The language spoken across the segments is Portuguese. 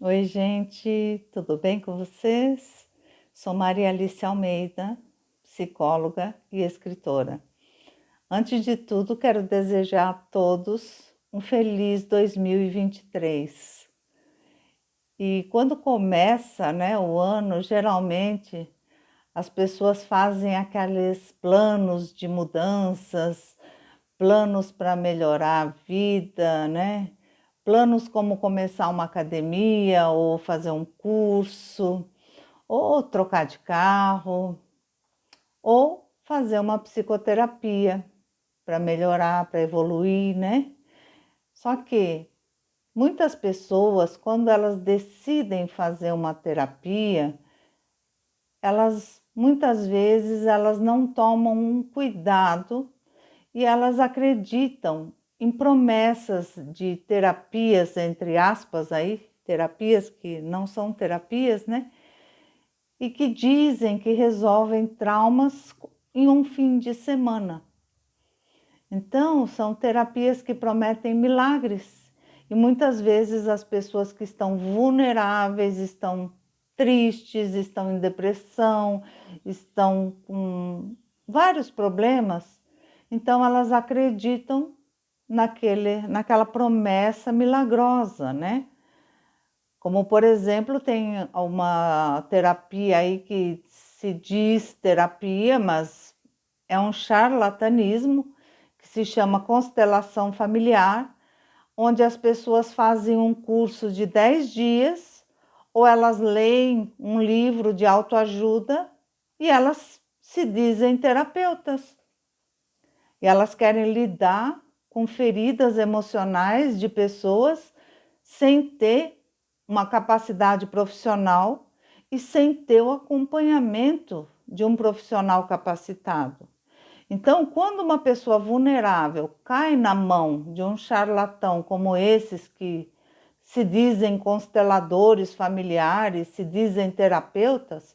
Oi, gente, tudo bem com vocês? Sou Maria Alice Almeida, psicóloga e escritora. Antes de tudo, quero desejar a todos um feliz 2023. E quando começa, o ano, geralmente as pessoas fazem aqueles planos de mudanças, planos para melhorar a vida, Planos como começar uma academia ou fazer um curso, ou trocar de carro, ou fazer uma psicoterapia para melhorar, para evoluir, Só que muitas pessoas, quando elas decidem fazer uma terapia, elas muitas vezes elas não tomam um cuidado e elas acreditam em promessas de terapias, entre aspas, terapias que não são terapias, E que dizem que resolvem traumas em um fim de semana. Então, são terapias que prometem milagres. E muitas vezes as pessoas que estão vulneráveis, estão tristes, estão em depressão, estão com vários problemas, então elas acreditam naquela promessa milagrosa, Como, por exemplo, tem uma terapia aí que se diz terapia, mas é um charlatanismo, que se chama constelação familiar, onde as pessoas fazem um curso de 10 dias, ou elas leem um livro de autoajuda e elas se dizem terapeutas. E elas querem lidar com feridas emocionais de pessoas sem ter uma capacidade profissional e sem ter o acompanhamento de um profissional capacitado. Então, quando uma pessoa vulnerável cai na mão de um charlatão como esses que se dizem consteladores familiares, se dizem terapeutas,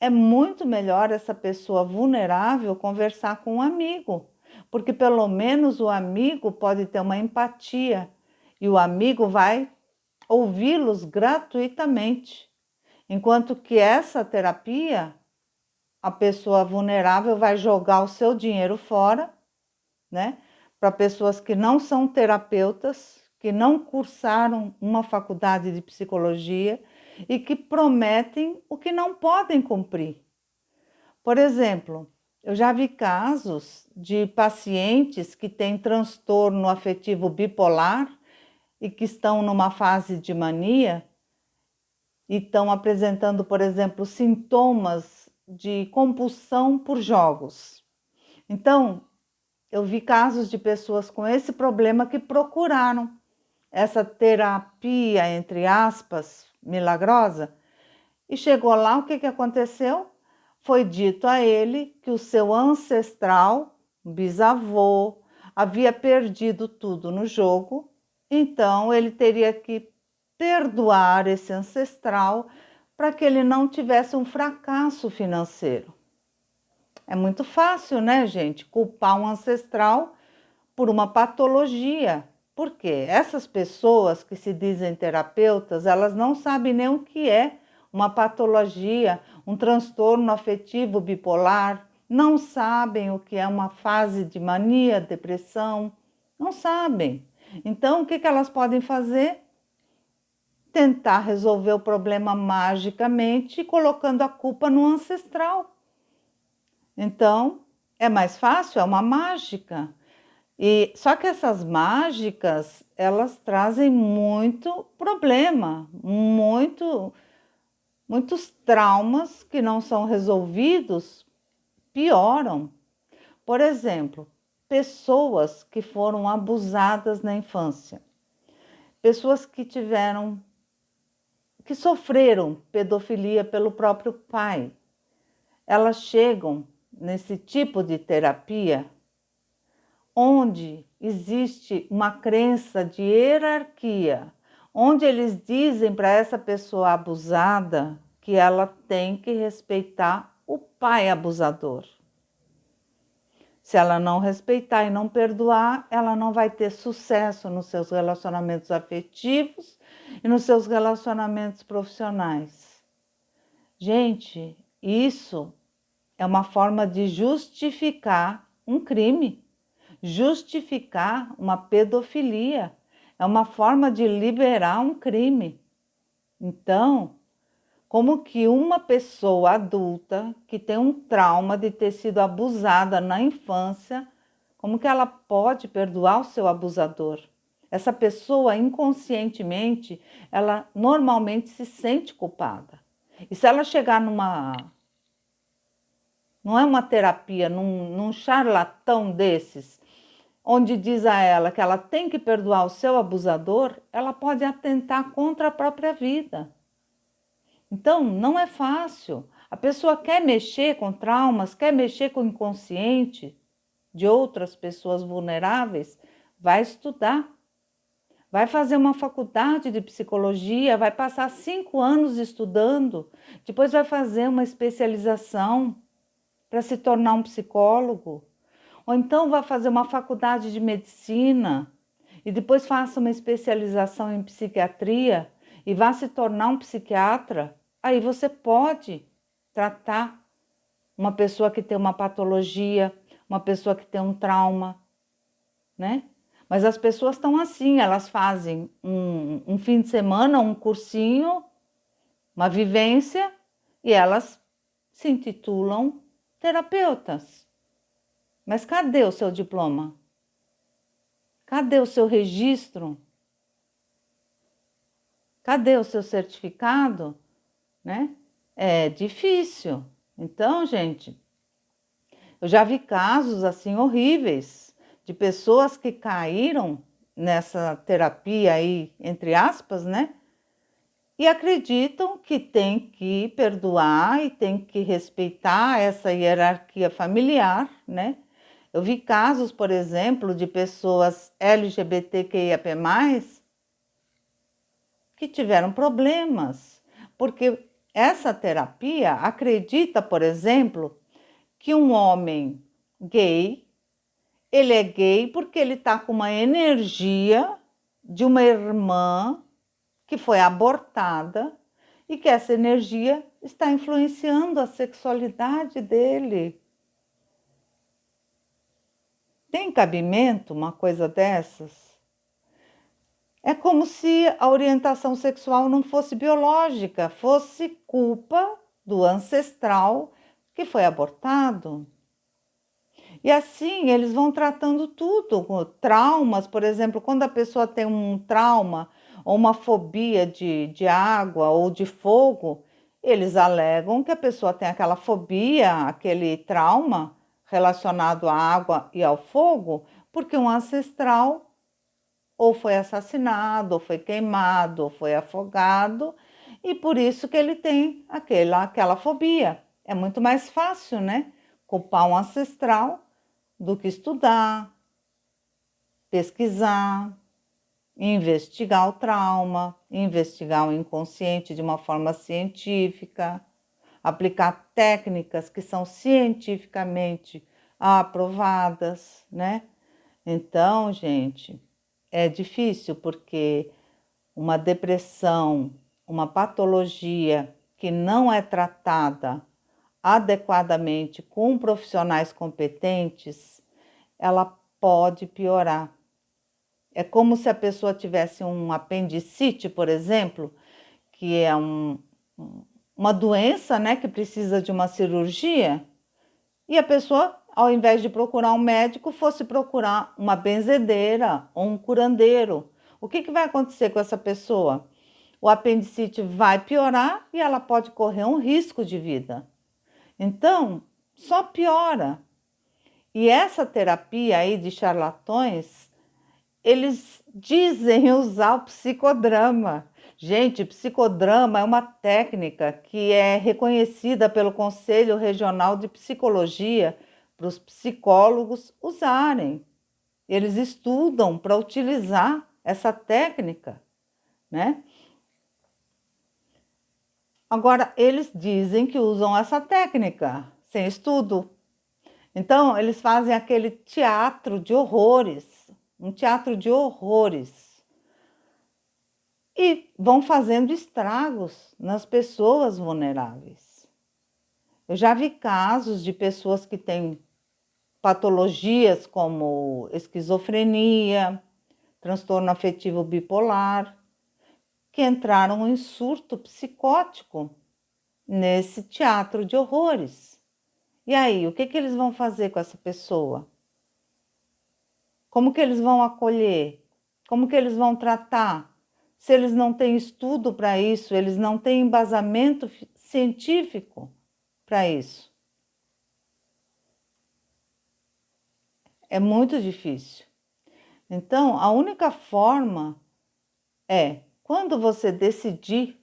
é muito melhor essa pessoa vulnerável conversar com um amigo, porque pelo menos o amigo pode ter uma empatia e o amigo vai ouvi-los gratuitamente. Enquanto que essa terapia, a pessoa vulnerável vai jogar o seu dinheiro fora, Para pessoas que não são terapeutas, que não cursaram uma faculdade de psicologia e que prometem o que não podem cumprir. Por exemplo, eu já vi casos de pacientes que têm transtorno afetivo bipolar e que estão numa fase de mania e estão apresentando, por exemplo, sintomas de compulsão por jogos. Então, eu vi casos de pessoas com esse problema que procuraram essa terapia, entre aspas, milagrosa, e chegou lá, o que aconteceu? Foi dito a ele que o seu ancestral, bisavô, havia perdido tudo no jogo, então ele teria que perdoar esse ancestral para que ele não tivesse um fracasso financeiro. É muito fácil, gente, culpar um ancestral por uma patologia. Por quê? Essas pessoas que se dizem terapeutas, elas não sabem nem o que é uma patologia, um transtorno afetivo bipolar, não sabem o que é uma fase de mania, depressão, não sabem. Então, o que elas podem fazer? Tentar resolver o problema magicamente, colocando a culpa no ancestral. Então, é mais fácil, é uma mágica. E só que essas mágicas, elas trazem muito problema, muitos traumas que não são resolvidos pioram. Por exemplo, pessoas que foram abusadas na infância, pessoas que sofreram pedofilia pelo próprio pai, elas chegam nesse tipo de terapia onde existe uma crença de hierarquia, onde eles dizem para essa pessoa abusada que ela tem que respeitar o pai abusador. Se ela não respeitar e não perdoar, ela não vai ter sucesso nos seus relacionamentos afetivos e nos seus relacionamentos profissionais. Gente, isso é uma forma de justificar um crime, justificar uma pedofilia, é uma forma de liberar um crime. Então, como que uma pessoa adulta que tem um trauma de ter sido abusada na infância, como que ela pode perdoar o seu abusador? Essa pessoa, inconscientemente, ela normalmente se sente culpada. E se ela chegar não é uma terapia, num charlatão desses, onde diz a ela que ela tem que perdoar o seu abusador, ela pode atentar contra a própria vida. Então, não é fácil. A pessoa quer mexer com traumas, quer mexer com o inconsciente de outras pessoas vulneráveis, vai estudar. Vai fazer uma faculdade de psicologia, vai passar 5 anos estudando, depois vai fazer uma especialização para se tornar um psicólogo. Ou então vai fazer uma faculdade de medicina e depois faça uma especialização em psiquiatria e vá se tornar um psiquiatra. Aí você pode tratar uma pessoa que tem uma patologia, uma pessoa que tem um trauma, né? Mas as pessoas estão assim, elas fazem um fim de semana, um cursinho, uma vivência, e elas se intitulam terapeutas. Mas cadê o seu diploma? Cadê o seu registro? Cadê o seu certificado? Né? É difícil. Então, gente, eu já vi casos assim horríveis de pessoas que caíram nessa terapia aí, entre aspas, né? E acreditam que tem que perdoar e tem que respeitar essa hierarquia familiar, né? Eu vi casos, por exemplo, de pessoas LGBTQIAP+, que tiveram problemas, porque essa terapia acredita, por exemplo, que um homem gay, ele é gay porque ele está com uma energia de uma irmã que foi abortada e que essa energia está influenciando a sexualidade dele. Tem cabimento uma coisa dessas? É como se a orientação sexual não fosse biológica, fosse culpa do ancestral que foi abortado. E assim eles vão tratando tudo, traumas, por exemplo, quando a pessoa tem um trauma ou uma fobia de água ou de fogo, eles alegam que a pessoa tem aquela fobia, aquele trauma relacionado à água e ao fogo, porque um ancestral ou foi assassinado, ou foi queimado, ou foi afogado, e por isso que ele tem aquela fobia. É muito mais fácil, né? Culpar um ancestral do que estudar, pesquisar, investigar o trauma, investigar o inconsciente de uma forma científica, aplicar técnicas que são cientificamente aprovadas, né? Então, gente, é difícil porque uma depressão, uma patologia que não é tratada adequadamente com profissionais competentes, ela pode piorar. É como se a pessoa tivesse um apendicite, por exemplo, que é uma doença, né, que precisa de uma cirurgia, e a pessoa, ao invés de procurar um médico, fosse procurar uma benzedeira ou um curandeiro. O que vai acontecer com essa pessoa? O apendicite vai piorar e ela pode correr um risco de vida. Então, só piora. E essa terapia aí de charlatões, eles dizem usar o psicodrama. Gente, psicodrama é uma técnica que é reconhecida pelo Conselho Regional de Psicologia para os psicólogos usarem. Eles estudam para utilizar essa técnica, né? Agora, eles dizem que usam essa técnica sem estudo. Então, eles fazem aquele teatro de horrores, um teatro de horrores. E vão fazendo estragos nas pessoas vulneráveis. Eu já vi casos de pessoas que têm patologias como esquizofrenia, transtorno afetivo bipolar, que entraram em surto psicótico nesse teatro de horrores. E aí, o que eles vão fazer com essa pessoa? Como que eles vão acolher? Como que eles vão tratar? Se eles não têm estudo para isso, eles não têm embasamento científico para isso. É muito difícil. Então, a única forma é, quando você decidir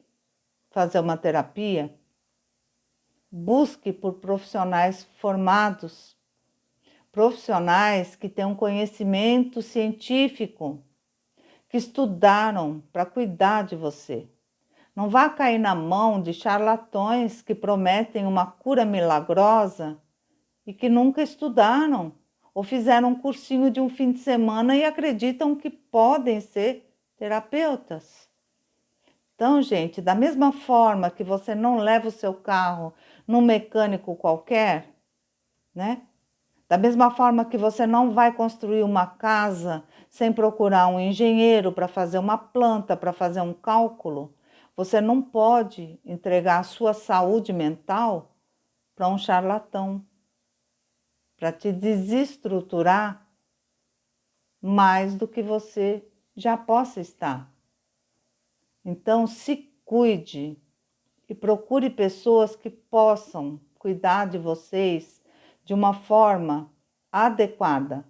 fazer uma terapia, busque por profissionais formados, profissionais que tenham conhecimento científico, que estudaram para cuidar de você. Não vá cair na mão de charlatões que prometem uma cura milagrosa e que nunca estudaram ou fizeram um cursinho de um fim de semana e acreditam que podem ser terapeutas. Então, gente, da mesma forma que você não leva o seu carro num mecânico qualquer, né? Da mesma forma que você não vai construir uma casa sem procurar um engenheiro para fazer uma planta, para fazer um cálculo, você não pode entregar a sua saúde mental para um charlatão, para te desestruturar mais do que você já possa estar. Então, se cuide e procure pessoas que possam cuidar de vocês de uma forma adequada,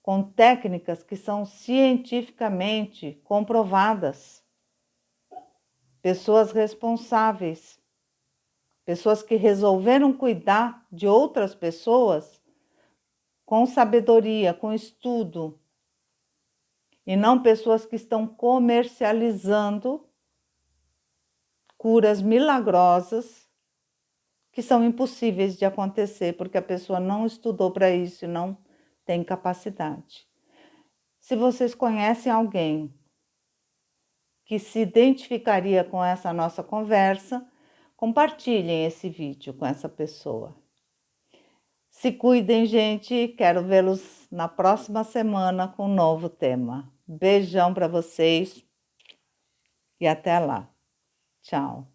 com técnicas que são cientificamente comprovadas. Pessoas responsáveis, pessoas que resolveram cuidar de outras pessoas com sabedoria, com estudo, e não pessoas que estão comercializando curas milagrosas que são impossíveis de acontecer, porque a pessoa não estudou para isso e não tem capacidade. Se vocês conhecem alguém que se identificaria com essa nossa conversa, compartilhem esse vídeo com essa pessoa. Se cuidem, gente. Quero vê-los na próxima semana com um novo tema. Beijão para vocês e até lá. Tchau.